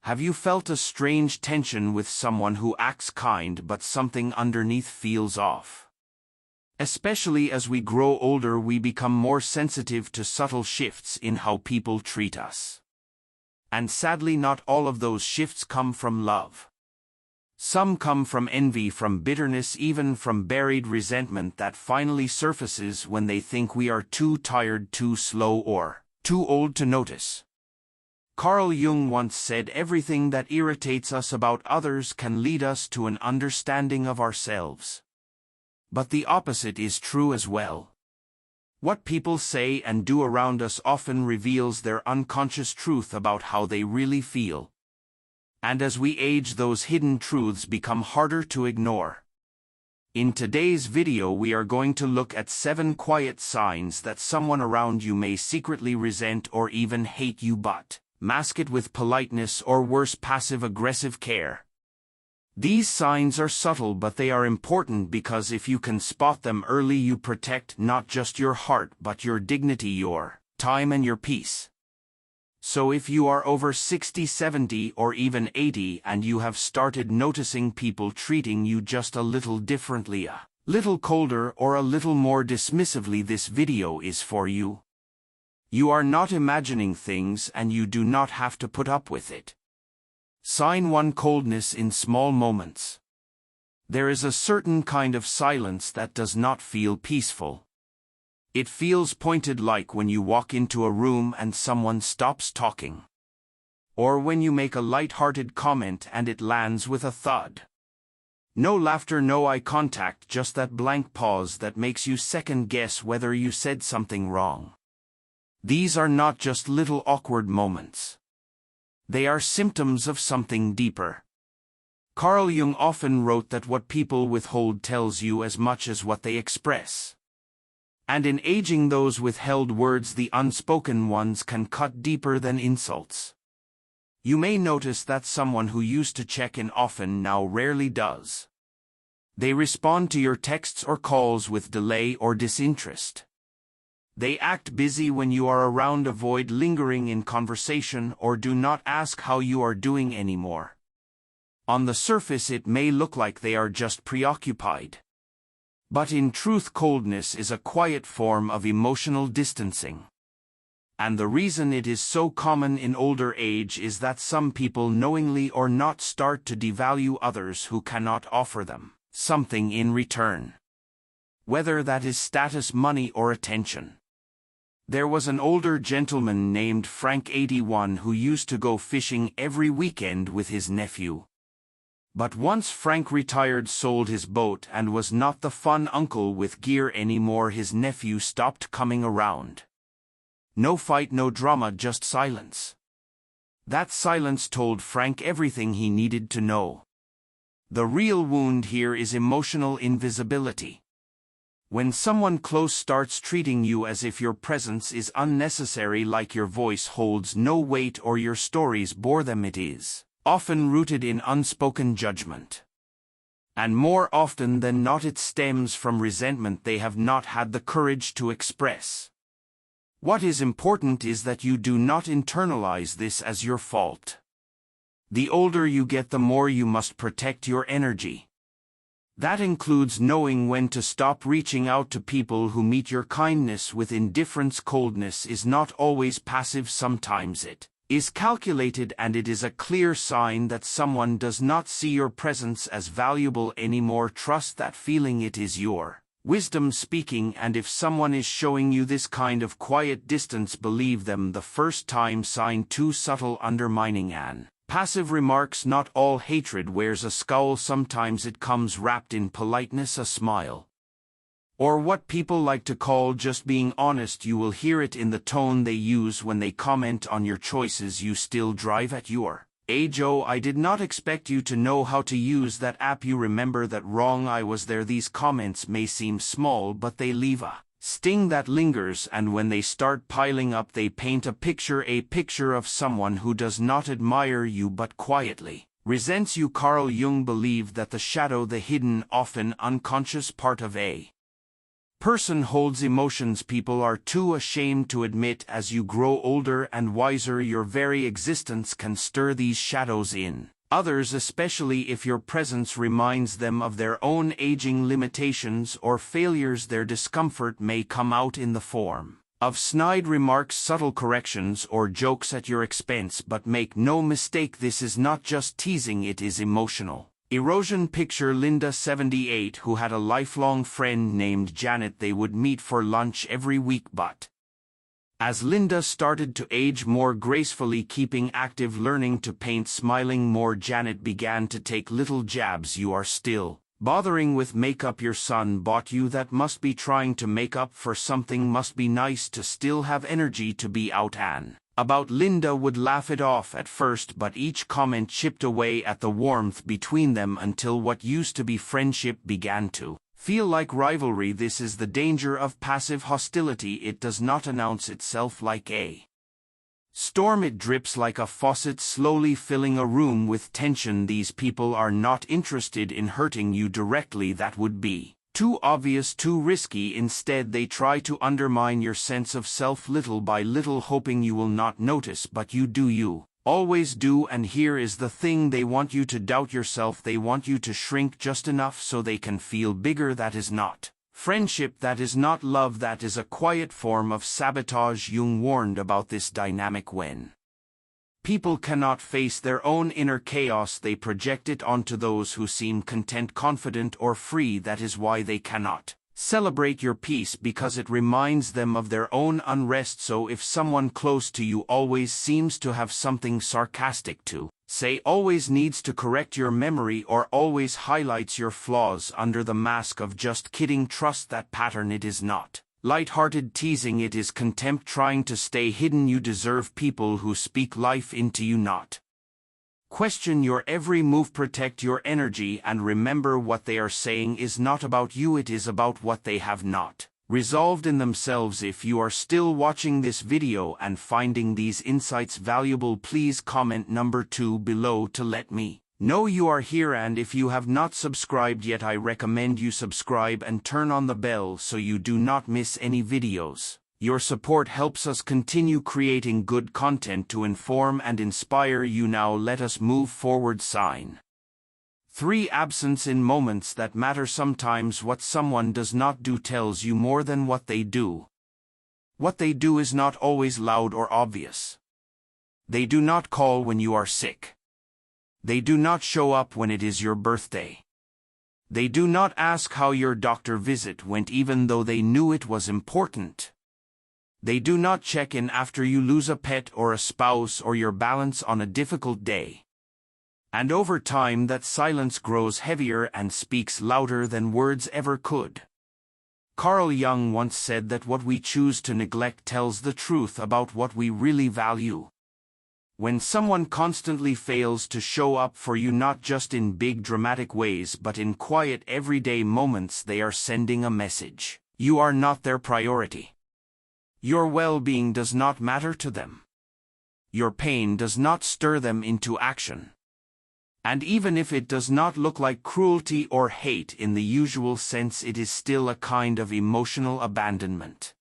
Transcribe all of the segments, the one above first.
Have you felt a strange tension with someone who acts kind but something underneath feels off? Especially as we grow older, we become more sensitive to subtle shifts in how people treat us. And sadly, not all of those shifts come from love. Some come from envy, from bitterness, even from buried resentment that finally surfaces when they think we are too tired, too slow, or too old to notice. Carl Jung once said, "Everything that irritates us about others can lead us to an understanding of ourselves." But the opposite is true as well. What people say and do around us often reveals their unconscious truth about how they really feel. And as we age, those hidden truths become harder to ignore. In today's video, we are going to look at 7 quiet signs that someone around you may secretly resent or even hate you, but mask it with politeness or worse, passive-aggressive care. These signs are subtle, but they are important because if you can spot them early, you protect not just your heart but your dignity, your time, and your peace. So if you are over 60, 70, or even 80 and you have started noticing people treating you just a little differently, a little colder, or a little more dismissively, this video is for you. You are not imagining things, and you do not have to put up with it. Sign 1: coldness in small moments. There is a certain kind of silence that does not feel peaceful. It feels pointed, like when you walk into a room and someone stops talking. Or when you make a light-hearted comment and it lands with a thud. No laughter, no eye contact, just that blank pause that makes you second-guess whether you said something wrong. These are not just little awkward moments. They are symptoms of something deeper. Carl Jung often wrote that what people withhold tells you as much as what they express. And in aging, those withheld words, the unspoken ones, can cut deeper than insults. You may notice that someone who used to check in often now rarely does. They respond to your texts or calls with delay or disinterest. They act busy when you are around, avoid lingering in conversation, or do not ask how you are doing anymore. On the surface, it may look like they are just preoccupied. But in truth, coldness is a quiet form of emotional distancing. And the reason it is so common in older age is that some people, knowingly or not, start to devalue others who cannot offer them something in return. Whether that is status, money, or attention. There was an older gentleman named Frank, 81, who used to go fishing every weekend with his nephew. But once Frank retired, sold his boat, and was not the fun uncle with gear anymore, his nephew stopped coming around. No fight, no drama, just silence. That silence told Frank everything he needed to know. The real wound here is emotional invisibility. When someone close starts treating you as if your presence is unnecessary, like your voice holds no weight or your stories bore them, it is often rooted in unspoken judgment. And more often than not, it stems from resentment they have not had the courage to express. What is important is that you do not internalize this as your fault. The older you get, the more you must protect your energy. That includes knowing when to stop reaching out to people who meet your kindness with indifference. Coldness is not always passive, sometimes it is calculated, and it is a clear sign that someone does not see your presence as valuable anymore. Trust that feeling, it is your wisdom speaking, and if someone is showing you this kind of quiet distance, believe them the first time. Sign 2: subtle undermining and passive remarks. Not all hatred wears a scowl. Sometimes it comes wrapped in politeness, a smile, or what people like to call just being honest. You will hear it in the tone they use when they comment on your choices. You still drive at your age? Oh, I did not expect you to know how to use that app. You remember that? Wrong, I was there. These comments may seem small, but they leave a sting that lingers, and when they start piling up, they paint a picture of someone who does not admire you but quietly resents you. Carl Jung believed that the shadow, the hidden, often unconscious part of a Person holds emotions people are too ashamed to admit. As you grow older and wiser, your very existence can stir these shadows in others, especially if your presence reminds them of their own aging limitations or failures. Their discomfort may come out in the form of snide remarks, subtle corrections, or jokes at your expense, but make no mistake, this is not just teasing, it is emotional erosion. Picture Linda, 78, who had a lifelong friend named Janet. They would meet for lunch every week, but as Linda started to age more gracefully, keeping active, learning to paint, smiling more, Janet began to take little jabs. You are still bothering with makeup your son bought you. That must be trying to make up for something. Must be nice to still have energy to be out and about. Linda would laugh it off at first, but each comment chipped away at the warmth between them until what used to be friendship began to feel like rivalry. This is the danger of passive hostility. It does not announce itself like a storm. It drips like a faucet, slowly filling a room with tension. These people are not interested in hurting you directly. That would be too obvious, too risky. Instead, they try to undermine your sense of self little by little, hoping you will not notice, but you do. You always do. And here is the thing, they want you to doubt yourself. They want you to shrink just enough so they can feel bigger. That is not friendship. That is not love. That is a quiet form of sabotage. Jung warned about this dynamic. When people cannot face their own inner chaos, they project it onto those who seem content, confident, or free. That is why they cannot celebrate your peace, because it reminds them of their own unrest. So if someone close to you always seems to have something sarcastic to say, always needs to correct your memory, or always highlights your flaws under the mask of just kidding, trust that pattern. It is not light-hearted teasing, it is contempt trying to stay hidden. You deserve people who speak life into you, not question your every move. Protect your energy and remember, what they are saying is not about you, it is about what they have not resolved in themselves. If you are still watching this video and finding these insights valuable, please comment number 2 below to let me know you are here. And if you have not subscribed yet, I recommend you subscribe and turn on the bell so you do not miss any videos. Your support helps us continue creating good content to inform and inspire you. Now let us move forward. Sign 3. Absence in moments that matter. Sometimes what someone does not do tells you more than what they do. What they do is not always loud or obvious. They do not call when you are sick. They do not show up when it is your birthday. They do not ask how your doctor visit went, even though they knew it was important. They do not check in after you lose a pet or a spouse or your balance on a difficult day. And over time, that silence grows heavier and speaks louder than words ever could. Carl Jung once said that what we choose to neglect tells the truth about what we really value. When someone constantly fails to show up for you, not just in big dramatic ways but in quiet everyday moments, they are sending a message. You are not their priority. Your well-being does not matter to them. Your pain does not stir them into action. And even if it does not look like cruelty or hate in the usual sense, it is still a kind of emotional abandonment.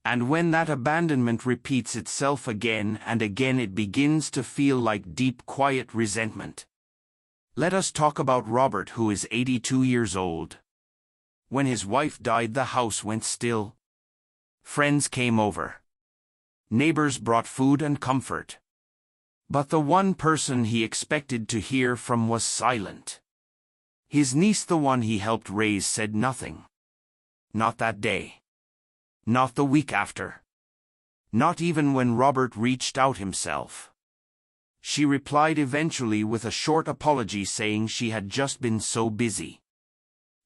And when that abandonment repeats itself again and again, it begins to feel like deep, quiet resentment. Let us talk about Robert, who is 82 years old. When his wife died, the house went still. Friends came over. Neighbors brought food and comfort. But the one person he expected to hear from was silent. His niece, the one he helped raise, said nothing. Not that day. Not the week after. Not even when Robert reached out himself. She replied eventually with a short apology, saying she had just been so busy.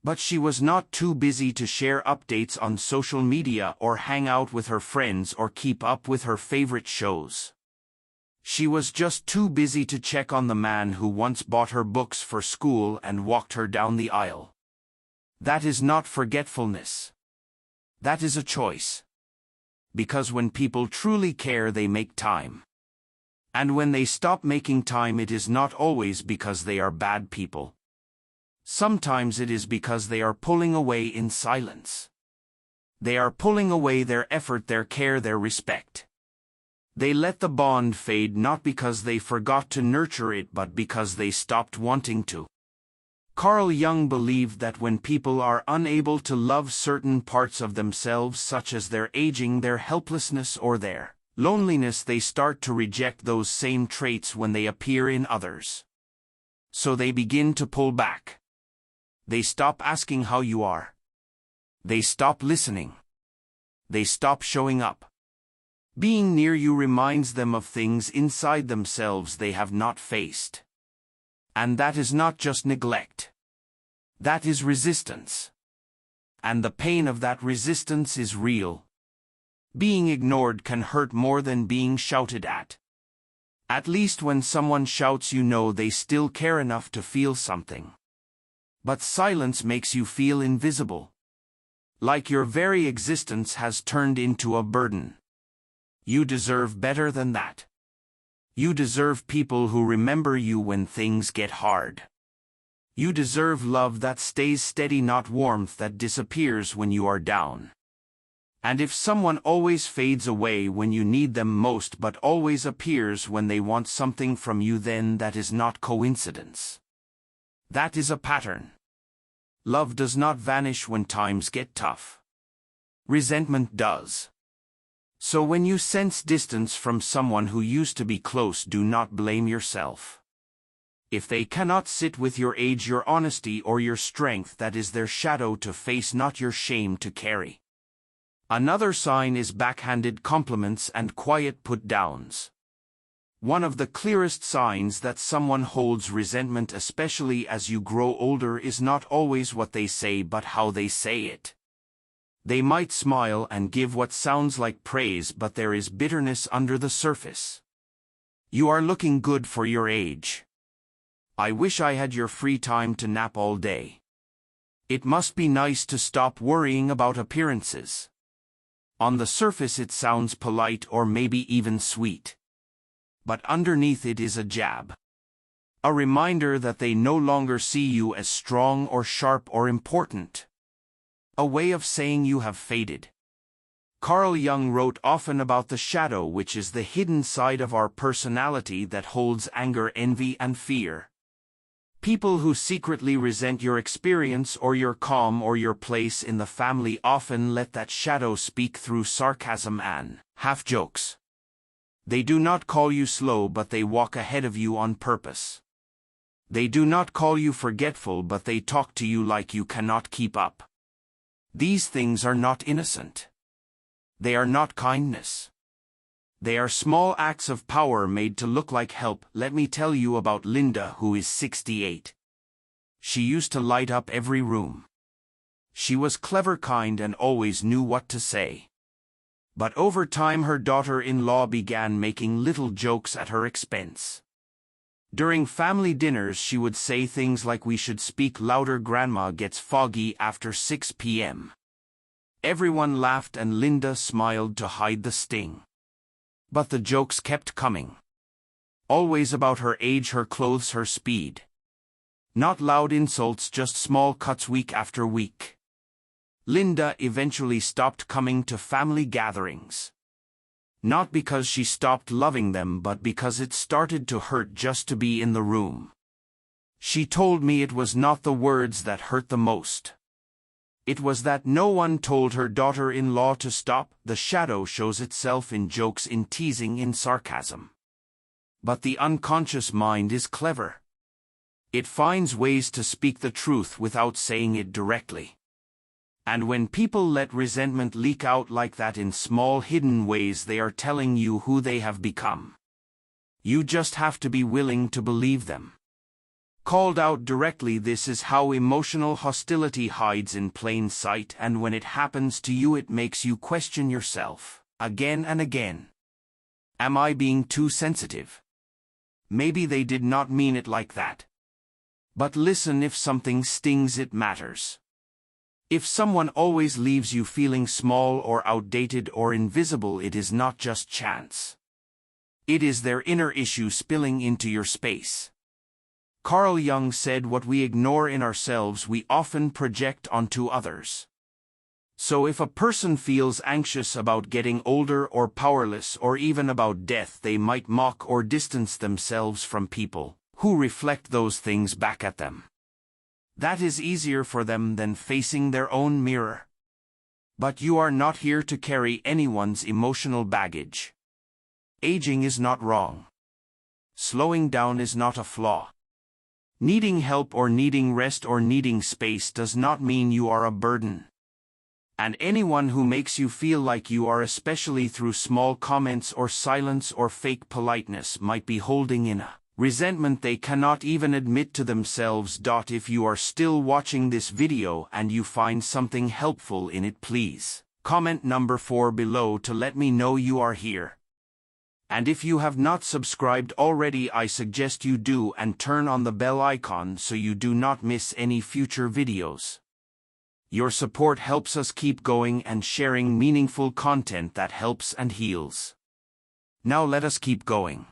But she was not too busy to share updates on social media or hang out with her friends or keep up with her favorite shows. She was just too busy to check on the man who once bought her books for school and walked her down the aisle. That is not forgetfulness. That is a choice. Because when people truly care, they make time. And when they stop making time, it is not always because they are bad people. Sometimes it is because they are pulling away in silence. They are pulling away their effort, their care, their respect. They let the bond fade not because they forgot to nurture it but because they stopped wanting to. Carl Jung believed that when people are unable to love certain parts of themselves, such as their aging, their helplessness, or their loneliness, they start to reject those same traits when they appear in others. So they begin to pull back. They stop asking how you are. They stop listening. They stop showing up. Being near you reminds them of things inside themselves they have not faced. And that is not just neglect. That is resistance. And the pain of that resistance is real. Being ignored can hurt more than being shouted at. At least when someone shouts, you know they still care enough to feel something. But silence makes you feel invisible. Like your very existence has turned into a burden. You deserve better than that. You deserve people who remember you when things get hard. You deserve love that stays steady, not warmth that disappears when you are down. And if someone always fades away when you need them most but always appears when they want something from you, then that is not coincidence. That is a pattern. Love does not vanish when times get tough. Resentment does. So when you sense distance from someone who used to be close, do not blame yourself. If they cannot sit with your age, your honesty, or your strength, that is their shadow to face, not your shame to carry. Another sign is backhanded compliments and quiet put-downs. One of the clearest signs that someone holds resentment, especially as you grow older, is not always what they say but how they say it. They might smile and give what sounds like praise, but there is bitterness under the surface. You are looking good for your age. I wish I had your free time to nap all day. It must be nice to stop worrying about appearances. On the surface it sounds polite or maybe even sweet. But underneath it is a jab. A reminder that they no longer see you as strong or sharp or important. A way of saying you have faded. Carl Jung wrote often about the shadow, which is the hidden side of our personality that holds anger, envy, and fear. People who secretly resent your experience or your calm or your place in the family often let that shadow speak through sarcasm and half-jokes. They do not call you slow, but they walk ahead of you on purpose. They do not call you forgetful, but they talk to you like you cannot keep up. These things are not innocent. They are not kindness. They are small acts of power made to look like help. Let me tell you about Linda, who is 68. She used to light up every room. She was clever, kind, and always knew what to say. But over time her daughter-in-law began making little jokes at her expense. During family dinners she would say things like, "We should speak louder, Grandma gets foggy after 6 p.m. Everyone laughed and Linda smiled to hide the sting. But the jokes kept coming. Always about her age, her clothes, her speed. Not loud insults, just small cuts week after week. Linda eventually stopped coming to family gatherings. Not because she stopped loving them, but because it started to hurt just to be in the room. She told me it was not the words that hurt the most. It was that no one told her daughter-in-law to stop. The shadow shows itself in jokes, in teasing, in sarcasm. But the unconscious mind is clever. It finds ways to speak the truth without saying it directly. And when people let resentment leak out like that in small hidden ways, they are telling you who they have become. You just have to be willing to believe them. Called out directly, this is how emotional hostility hides in plain sight, and when it happens to you it makes you question yourself, again and again. Am I being too sensitive? Maybe they did not mean it like that. But listen, if something stings, it matters. If someone always leaves you feeling small or outdated or invisible, it is not just chance. It is their inner issue spilling into your space. Carl Jung said, "What we ignore in ourselves, we often project onto others." So if a person feels anxious about getting older or powerless or even about death, they might mock or distance themselves from people who reflect those things back at them. That is easier for them than facing their own mirror. But you are not here to carry anyone's emotional baggage. Aging is not wrong. Slowing down is not a flaw. Needing help or needing rest or needing space does not mean you are a burden. And anyone who makes you feel like you are, especially through small comments or silence or fake politeness, might be holding in a resentment they cannot even admit to themselves. If you are still watching this video and you find something helpful in it, please comment number 4 below to let me know you are here. And if you have not subscribed already, I suggest you do and turn on the bell icon so you do not miss any future videos. Your support helps us keep going and sharing meaningful content that helps and heals. Now let us keep going.